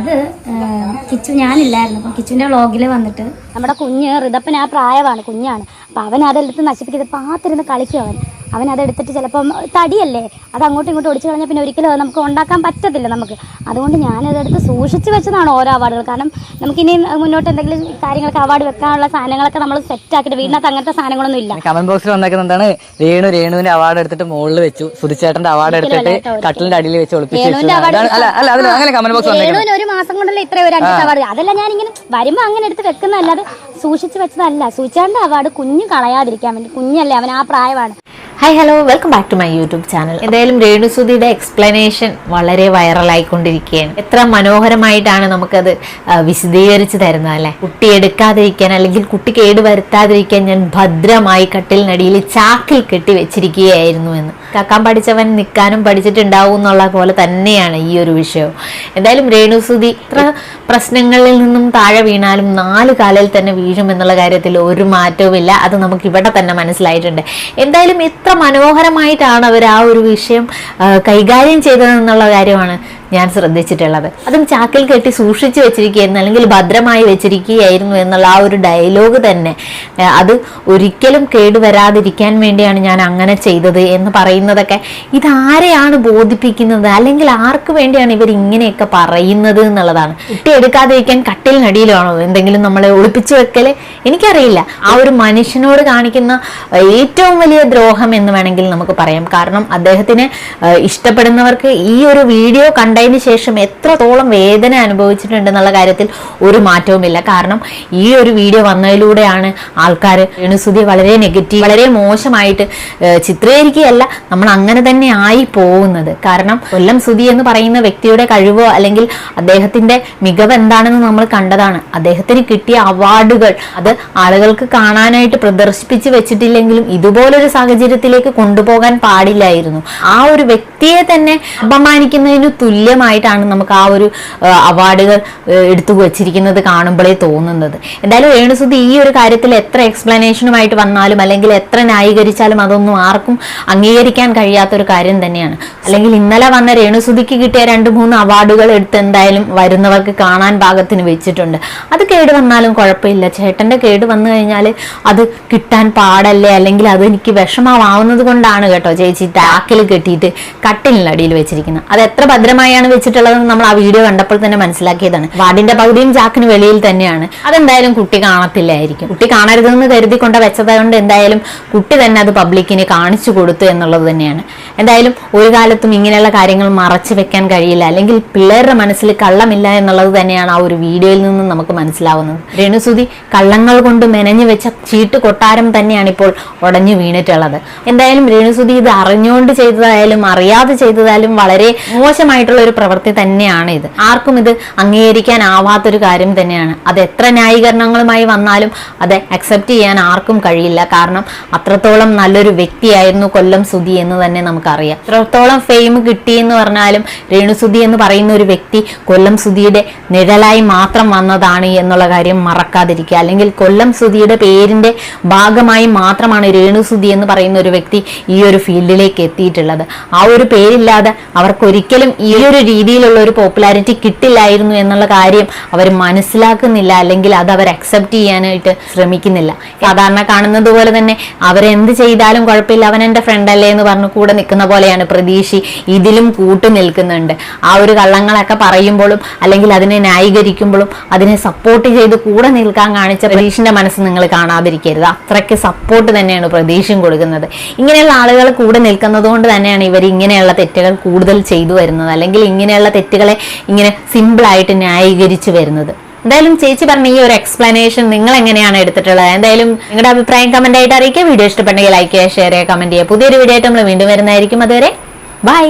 ഇത് കിച്ചു ഞാനില്ലായിരുന്നു. അപ്പം കിച്ചുവിൻ്റെ വ്ളോഗിൽ വന്നിട്ട് നമ്മുടെ കുഞ്ഞ് ഋതപ്പന് ആ പ്രായമാണ്, കുഞ്ഞാണ്. അപ്പം അവൻ അതെടുത്ത് നശിപ്പിക്കുന്നത് പാത്തിരുന്ന് കളിക്കും. അവൻ അതെടുത്തിട്ട് ചിലപ്പം തടിയല്ലേ, അത് അങ്ങോട്ടും ഇങ്ങോട്ടും ഒടിച്ചു കളഞ്ഞാൽ പിന്നെ ഒരിക്കലും അത് നമുക്ക് ഉണ്ടാക്കാൻ പറ്റത്തില്ല നമുക്ക്. അതുകൊണ്ട് ഞാനതെടുത്ത് സൂക്ഷിച്ച് വെച്ചതാണ് ഓരോ അവാർഡുകൾ. കാരണം നമുക്കിനി മുന്നോട്ട് എന്തെങ്കിലും കാര്യങ്ങളൊക്കെ അവാർഡ് വെക്കാനുള്ള സാധനങ്ങളൊക്കെ നമ്മൾ സെറ്റ് ആക്കിയിട്ട് വീടിനകത്ത് അങ്ങനത്തെ സാധനങ്ങളൊന്നും ഇല്ല. കമന്റ് ബോക്സിൽ വന്നേക്കുന്നതാണ് രേണുവിന്റെ അവാർഡ് എടുത്തിട്ട് മുകളിൽ വെച്ചു, സുധിച്ചേട്ടന്റെ അവാർഡ് എടുത്തിട്ട് കട്ടിലിന്റെ അടിയിൽ വെച്ച് ഒളിപ്പിച്ചു. രേണുവിന് ഒരു മാസം കൊണ്ടല്ലേ ഇത്ര ഒരു 5 അവാർഡ്. അതല്ല ഞാനിങ്ങനെ വരുമ്പോൾ അങ്ങനെ എടുത്ത് വെക്കുന്നതല്ലാതെ സൂക്ഷിച്ച് വെച്ചതല്ല. സുധിച്ചേട്ടന്റെ അവാർഡ് കുഞ്ഞ് കളയാതിരിക്കാൻ വേണ്ടി, കുഞ്ഞല്ലേ അവൻ, ആ പ്രായമാണ്. Hi hello, welcome back to my YouTube channel. എന്തായാലും രേണുസുധിയുടെ എക്സ്പ്ലനേഷൻ വളരെ വൈറലായിക്കൊണ്ടിരിക്കുകയാണ്. എത്ര മനോഹരമായിട്ടാണ് നമുക്കത് വിശദീകരിച്ച് തരുന്നത് അല്ലേ. കുട്ടി എടുക്കാതിരിക്കാൻ അല്ലെങ്കിൽ കുട്ടി കേടുവരുത്താതിരിക്കാൻ ഞാൻ ഭദ്രമായി കട്ടിലിനടിയിൽ ചാക്കിൽ കെട്ടി വെച്ചിരിക്കുകയായിരുന്നു എന്ന്. കക്കാൻ പഠിച്ചവൻ നിൽക്കാനും പഠിച്ചിട്ടുണ്ടാവും എന്നുള്ള പോലെ തന്നെയാണ് ഈ ഒരു വിഷയവും. എന്തായാലും രേണുസുധി ഇത്ര പ്രശ്നങ്ങളിൽ നിന്നും താഴെ വീണാലും 4 കാലിൽ തന്നെ വീഴുമെന്നുള്ള കാര്യത്തിൽ ഒരു മാറ്റവുമില്ല. അത് നമുക്ക് ഇവിടെ തന്നെ മനസ്സിലായിട്ടുണ്ട്. എന്തായാലും എത്ര മനോഹരമായിട്ടാണ് അവർ ആ ഒരു വിഷയം കൈകാര്യം ചെയ്തതെന്നുള്ള കാര്യമാണ് ഞാൻ ശ്രദ്ധിച്ചിട്ടുള്ളത്. അതും ചാക്കിൽ കെട്ടി സൂക്ഷിച്ചു വെച്ചിരിക്കുകയായിരുന്നു അല്ലെങ്കിൽ ഭദ്രമായി വെച്ചിരിക്കുകയായിരുന്നു എന്നുള്ള ആ ഒരു ഡയലോഗ് തന്നെ, അത് ഒരിക്കലും കേടുവരാതിരിക്കാൻ വേണ്ടിയാണ് ഞാൻ അങ്ങനെ ചെയ്തത് എന്ന് പറയുന്നതൊക്കെ ഇതാരെയാണ് ബോധിപ്പിക്കുന്നത്, അല്ലെങ്കിൽ ആർക്ക് വേണ്ടിയാണ് ഇവർ ഇങ്ങനെയൊക്കെ പറയുന്നത് എന്നുള്ളതാണ്. കുട്ടി എടുക്കാതിരിക്കാൻ കട്ടിലിനടിയിലാണോ എന്തെങ്കിലും നമ്മളെ ഒളിപ്പിച്ചു വെക്കല്, എനിക്കറിയില്ല. ആ ഒരു മനുഷ്യനോട് കാണിക്കുന്ന ഏറ്റവും വലിയ ദ്രോഹം എന്ന് വേണമെങ്കിൽ നമുക്ക് പറയാം. കാരണം അദ്ദേഹത്തിന് ഇഷ്ടപ്പെടുന്നവർക്ക് ഈ ഒരു വീഡിയോ കണ്ടതിന് ശേഷം എത്രത്തോളം വേദന അനുഭവിച്ചിട്ടുണ്ടെന്നുള്ള കാര്യത്തിൽ ഒരു മാറ്റവുമില്ല. കാരണം ഈ ഒരു വീഡിയോ വന്നതിലൂടെയാണ് ആൾക്കാർ രേണുസുധിയെ വളരെ നെഗറ്റീവ്, വളരെ മോശമായിട്ട് ചിത്രീകരിക്കുകയല്ല, നമ്മൾ അങ്ങനെ തന്നെ ആയി പോകുന്നത്. കാരണം കൊല്ലം സുധി എന്ന് പറയുന്ന വ്യക്തിയുടെ കഴിവോ അല്ലെങ്കിൽ അദ്ദേഹത്തിന്റെ മികവ് എന്താണെന്ന് നമ്മൾ കണ്ടതാണ്. അദ്ദേഹത്തിന് കിട്ടിയ അവാർഡുകൾ അത് ആളുകൾക്ക് കാണാനായിട്ട് പ്രദർശിപ്പിച്ച് വെച്ചിട്ടില്ലെങ്കിലും ഇതുപോലൊരു സാഹചര്യത്തിലേക്ക് കൊണ്ടുപോകാൻ പാടില്ലായിരുന്നു. ആ ഒരു വ്യക്തിയെ തന്നെ അപമാനിക്കുന്നതിന് തുല്യമായിട്ടാണ് നമുക്ക് ആ ഒരു അവാർഡുകൾ എടുത്തു വച്ചിരിക്കുന്നത് കാണുമ്പോഴേ തോന്നുന്നത്. എന്തായാലും രേണുസുധി ഈ ഒരു കാര്യത്തിൽ എത്ര എക്സ്പ്ലനേഷനുമായിട്ട് വന്നാലും അല്ലെങ്കിൽ എത്ര ന്യായീകരിച്ചാലും അതൊന്നും ആർക്കും അംഗീകരിക്കാൻ കഴിയാത്തൊരു കാര്യം തന്നെയാണ്. അല്ലെങ്കിൽ ഇന്നലെ വന്ന രേണുസുധിക്ക് കിട്ടിയ 2-3 അവാർഡുകൾ എടുത്ത് എന്തായാലും വരുന്നവർക്ക് കാണാൻ പാകത്തിന് വെച്ചിട്ടുണ്ട്. അത് കേട് വന്നാലും കുഴപ്പമില്ല. ചേട്ടന്റെ കേട് വന്നു കഴിഞ്ഞാൽ അത് കിട്ടാൻ പാടല്ലേ, അല്ലെങ്കിൽ അത് എനിക്ക് വിഷമമാവുന്നത് കൊണ്ടാണ് കേട്ടോ ചേച്ചി ചാക്കിൽ കെട്ടിയിട്ട് കട്ടിലിനടിയിൽ വെച്ചിരിക്കുന്നത്. അത് എത്ര ഭദ്രമായാണ് വെച്ചിട്ടുള്ളതെന്ന് നമ്മൾ ആ വീഡിയോ കണ്ടപ്പോൾ തന്നെ മനസ്സിലാക്കിയതാണ്. വാർഡിന്റെ പകുതിയും ചാക്കിന് വെളിയിൽ തന്നെയാണ്. അതെന്തായാലും കുട്ടി കാണത്തില്ലായിരിക്കും. കുട്ടി കാണരുതെന്ന് കരുതി കൊണ്ട് വെച്ചതുകൊണ്ട് എന്തായാലും കുട്ടി തന്നെ അത് പബ്ലിക്കിനെ കാണിച്ചു കൊടുത്തു എന്നുള്ളത് തന്നെയാണ്. എന്തായാലും ഒരു കാലത്തും ഇങ്ങനെയുള്ള കാര്യങ്ങൾ മറച്ചു വെക്കാൻ കഴിയില്ല, അല്ലെങ്കിൽ പിള്ളേരുടെ മനസ്സിൽ കള്ളമില്ല എന്നുള്ളത് തന്നെയാണ് ആ ഒരു വീഡിയോയിൽ നിന്നും നമുക്ക് മനസ്സിലാവുന്നത്. രേണുസുധി കള്ളങ്ങൾ കൊണ്ട് മെനഞ്ഞു വെച്ച ചീട്ട് കൊട്ടാരം തന്നെയാണ് ഇപ്പോൾ ഉടഞ്ഞു വീണിട്ടുള്ളത്. എന്തായാലും രേണുസുധി ഇത് അറിഞ്ഞുകൊണ്ട് ചെയ്തതായാലും അറിയാതെ ചെയ്തതായാലും വളരെ മോശമായിട്ടുള്ള ഒരു പ്രവൃത്തി തന്നെയാണ് ഇത്. ആർക്കും ഇത് അംഗീകരിക്കാനാവാത്തൊരു കാര്യം തന്നെയാണ്. അത് എത്ര ന്യായീകരണങ്ങളുമായി വന്നാലും അത് അക്സെപ്റ്റ് ചെയ്യാൻ ആർക്കും കഴിയില്ല. കാരണം അത്രത്തോളം നല്ലൊരു വ്യക്തിയായിരുന്നു കൊല്ലം സുധി എന്ന് തന്നെ നമുക്കറിയാം. എത്രത്തോളം ഫെയിം കിട്ടി എന്ന് പറഞ്ഞാലും രേണുസുധി എന്ന് പറയുന്ന ഒരു വ്യക്തി കൊല്ലം സുധിയുടെ നിഴലായി മാത്രം വന്നതാണ് എന്നുള്ള കാര്യം മറക്കാതിരിക്കുക. അല്ലെങ്കിൽ കൊല്ലം സുധിയുടെ പേരിന്റെ ഭാഗമായി മാത്രമാണ് രേണുസുധി എന്ന് പറയുന്ന ഒരു വ്യക്തി ഈ ഒരു ഫീൽഡിലേക്ക് എത്തിയിട്ടുള്ളത്. ആ ഒരു പേരില്ലാതെ അവർക്കൊരിക്കലും ഈ ഒരു രീതിയിലുള്ള ഒരു പോപ്പുലാരിറ്റി കിട്ടില്ലായിരുന്നു എന്നുള്ള കാര്യം അവർ മനസ്സിലാക്കുന്നില്ല, അല്ലെങ്കിൽ അത് അവർ അക്സെപ്റ്റ് ചെയ്യാനായിട്ട് ശ്രമിക്കുന്നില്ല. സാധാരണ കാണുന്നത് പോലെ തന്നെ അവരെന്ത് ചെയ്താലും കുഴപ്പമില്ല, അവൻ എൻ്റെ ഫ്രണ്ട് അല്ലേ എന്ന് പറഞ്ഞു കൂടെ നിൽക്കുന്ന പോലെയാണ് പ്രതീക്ഷി ഇതിലും കൂട്ടു നിൽക്കുന്നുണ്ട്. ആ ഒരു കള്ളങ്ങളൊക്കെ പറയുമ്പോഴും അല്ലെങ്കിൽ അതിനെ ന്യായീകരിക്കുമ്പോഴും അതിനെ സപ്പോർട്ട് ചെയ്ത് കൂടെ നിൽക്കാൻ കാണിച്ച പ്രതീഷിന്റെ മനസ്സ് നിങ്ങൾ കാണാതിരിക്കരുത്. അത്രയ്ക്ക് സപ്പോർട്ട് തന്നെയാണ് പ്രതീക്ഷയും കൊടുക്കുന്നത്. ഇങ്ങനെയുള്ള ആളുകൾ കൂടെ നിൽക്കുന്നത് കൊണ്ട് തന്നെയാണ് ഇവർ ഇങ്ങനെയുള്ള തെറ്റുകൾ കൂടുതൽ ചെയ്തു വരുന്നത്, അല്ലെങ്കിൽ ഇങ്ങനെയുള്ള തെറ്റുകളെ ഇങ്ങനെ സിമ്പിളായിട്ട് ന്യായീകരിച്ചു വരുന്നത്. എന്തായാലും ചേച്ചി പറഞ്ഞ ഈ ഒരു എക്സ്പ്ലനേഷൻ നിങ്ങൾ എങ്ങനെയാണ് എടുത്തിട്ടുള്ളത്? എന്തായാലും നിങ്ങളുടെ അഭിപ്രായം കമന്റ് ആയിട്ട് അറിയിക്കുക. വീഡിയോ ഇഷ്ടപ്പെട്ടെങ്കിൽ ലൈക്ക് ചെയ്യുക, ഷെയർ ചെയ്യുക, കമന്റ് ചെയ്യുക. പുതിയൊരു വീഡിയോ ആയിട്ട് നമ്മൾ വീണ്ടും വരുന്നതായിരിക്കും. അതുവരെ ബൈ.